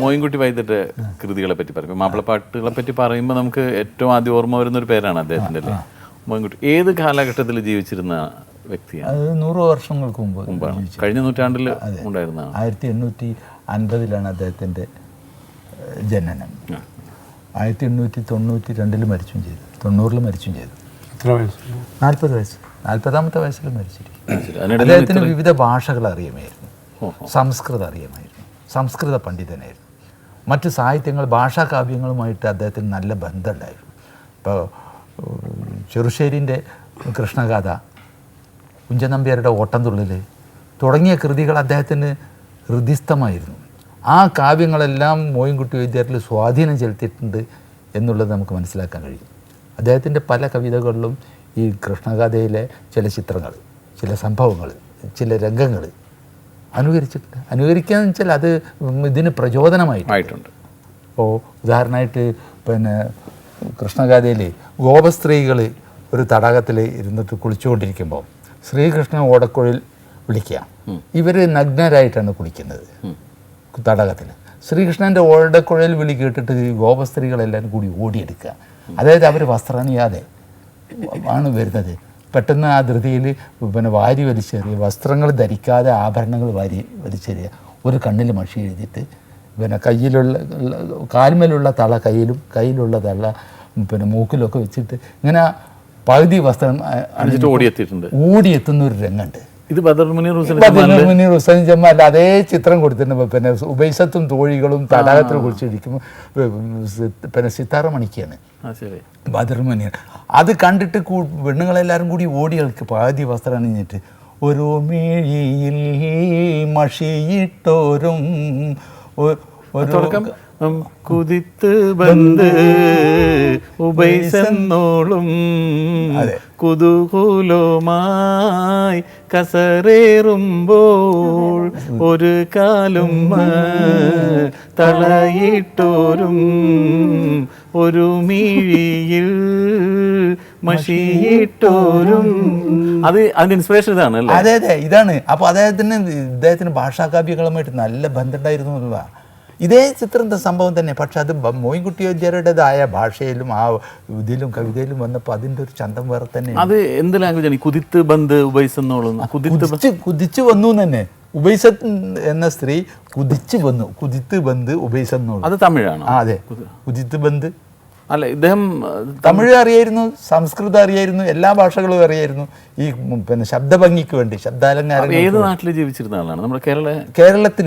മോയിൻകുട്ടി വൈദ്യരുടെ കൃതികളെ പറ്റി പറയും, മാപ്പിളപ്പാട്ടുകളെ പറ്റി പറയുമ്പോൾ നമുക്ക് ഏറ്റവും ആദ്യം ഓർമ്മ വരുന്ന ഒരു പേരാണ് അദ്ദേഹത്തിൻ്റെ അല്ലേ, മോയിൻകുട്ടി. ഏത് കാലഘട്ടത്തിൽ ജീവിച്ചിരുന്ന വ്യക്തിയാണ്? അത് 100 വർഷങ്ങൾക്ക് മുമ്പാണ്, കഴിഞ്ഞ നൂറ്റാണ്ടിൽ ഉണ്ടായിരുന്നതാണ്. 1850 അദ്ദേഹത്തിൻ്റെ ജനനം. 1892 മരിച്ചും ചെയ്തു, 90 മരിച്ചും ചെയ്തു. 40 വയസ്സ്, 40ാമത്തെ വയസ്സിൽ മരിച്ചിരിക്കും. അദ്ദേഹത്തിന് വിവിധ ഭാഷകൾ അറിയുമായിരുന്നു, സംസ്കൃതം അറിയുമായിരുന്നു, സംസ്കൃത പണ്ഡിതനായിരുന്നു. മറ്റ് സാഹിത്യങ്ങൾ, ഭാഷാകാവ്യങ്ങളുമായിട്ട് അദ്ദേഹത്തിന് നല്ല ബന്ധമുണ്ടായിരുന്നു. ഇപ്പോൾ ചെറുശ്ശേരിൻ്റെ കൃഷ്ണഗാഥ, കുഞ്ചനമ്പ്യാരുടെ ഓട്ടംതുള്ളൽ തുടങ്ങിയ കൃതികൾ അദ്ദേഹത്തിന് ഹൃദിസ്ഥമായിരുന്നു. ആ കാവ്യങ്ങളെല്ലാം മോയിൻകുട്ടി വൈദ്യരിൽ സ്വാധീനം ചെലുത്തിയിട്ടുണ്ട് എന്നുള്ളത് നമുക്ക് മനസ്സിലാക്കാൻ കഴിയും. അദ്ദേഹത്തിൻ്റെ പല കവിതകളിലും ഈ കൃഷ്ണഗാഥയിലെ ചില ചിത്രങ്ങൾ, ചില സംഭവങ്ങൾ, ചില രംഗങ്ങൾ അനുകരിച്ചിട്ടുണ്ട്. അനുകരിക്കാന്ന് വെച്ചാൽ അത് ഇതിന് പ്രചോദനമായിട്ടുണ്ട്. ഇപ്പോൾ ഉദാഹരണമായിട്ട് പിന്നെ കൃഷ്ണഗാഥയിൽ ഗോപസ്ത്രീകൾ ഒരു തടാകത്തിൽ ഇരുന്നിട്ട് കുളിച്ചുകൊണ്ടിരിക്കുമ്പോൾ ശ്രീകൃഷ്ണൻ ഓടക്കുഴൽ വിളിക്കുക. ഇവർ നഗ്നരായിട്ടാണ് കുളിക്കുന്നത് തടാകത്തിൽ. ശ്രീകൃഷ്ണൻ്റെ ഓടക്കുഴൽ വിളി കേട്ടിട്ട് ഗോപസ്ത്രീകളെല്ലാവരും കൂടി ഓടിയെടുക്കുക. അതായത് അവർ വസ്ത്രണിയാതെ ആണ് വരുന്നത്. പെട്ടെന്ന് ആ ധൃതിയിൽ പിന്നെ വാരി വലിച്ചെറിയുക, വസ്ത്രങ്ങൾ ധരിക്കാതെ ആഭരണങ്ങൾ വാരി വലിച്ചെറിയുക, ഒരു കണ്ണിൽ മഷി എഴുതിയിട്ട് പിന്നെ കാൽമേലുള്ള തള കയ്യിലുള്ള തള പിന്നെ മൂക്കിലൊക്കെ വെച്ചിട്ട് ഇങ്ങനെ പകുതി വസ്ത്രം ഓടിയെത്തുന്ന ഒരു രംഗമുണ്ട്. ഇത് ബദർ മുനീർ ഹുസൈൻ ജമാൽ അതേ ചിത്രം കൊടുത്തിട്ടുണ്ട്. പിന്നെ ഉബൈസത്തും തോഴികളും തടാകത്തിൽ കുളിച്ചിരിക്കുമ്പോൾ പിന്നെ സിത്താറ മണിക്കാണ് ബദർ മുനീർ. അത് കണ്ടിട്ട് പെണ്ണുങ്ങളെല്ലാവരും കൂടി ഓടി കളിക്ക് പകുതി വസ്ത്രം അണിഞ്ഞിട്ട് ഒരു മിഴിയിൽ മഷിയിട്ടോരും കുതിത്ത് ബന്ദ് ഉബൈസെന്നോളും കുതൂഹലമായി കസറേറുമ്പോൾ ഒരു കാലും തളയിട്ടോരും ഒരു മിഴിയിൽ മഷിയിട്ടോരും. അതിന്റെ ഇൻസ്പിറേഷൻ ഇതാണ് അല്ലേ? അതെ അതെ, ഇതാണ്. അപ്പോൾ അദ്ദേഹത്തിന് ഭാഷാകാവ്യങ്ങളുമായിട്ട് നല്ല ബന്ധമുണ്ടായിരുന്നു എന്നുള്ളതാണ്. ഇതേ ചിത്രത്തെ സംഭവം തന്നെ, പക്ഷെ അത് മോയിൻകുട്ടി വൈദ്യരുടേതായ ഭാഷയിലും ആ ഇതിലും കവിതയിലും വന്നപ്പോൾ അതിൻ്റെ ഒരു ചന്തം വേറെ തന്നെ. അത് എന്ത് ലാംഗ്വേജാണ്? കുതിത്ത് ബന്ദ് ഉബൈസെന്നോളും കുതിച്ചു വന്നു തന്നെ. ഉബൈസത്ത് എന്ന സ്ത്രീ കുതിച്ചു വന്നു, കുതിത്ത് ബന്ദ് ഉബൈസെന്നോളും. അത് തമിഴാണ്. അതെ, കുതിത്ത് ബന്ദ്. അല്ല, ഇദ്ദേഹം തമിഴ് അറിയായിരുന്നു, സംസ്കൃതം അറിയായിരുന്നു, എല്ലാ ഭാഷകളും അറിയായിരുന്നു. ഈ പിന്നെ ശബ്ദഭംഗിക്ക് വേണ്ടി, ശബ്ദാലങ്കാരം. ഏത് നാട്ടിൽ ജീവിച്ചിരുന്ന ആളാണ്? നമ്മുടെ കേരളത്തിൽ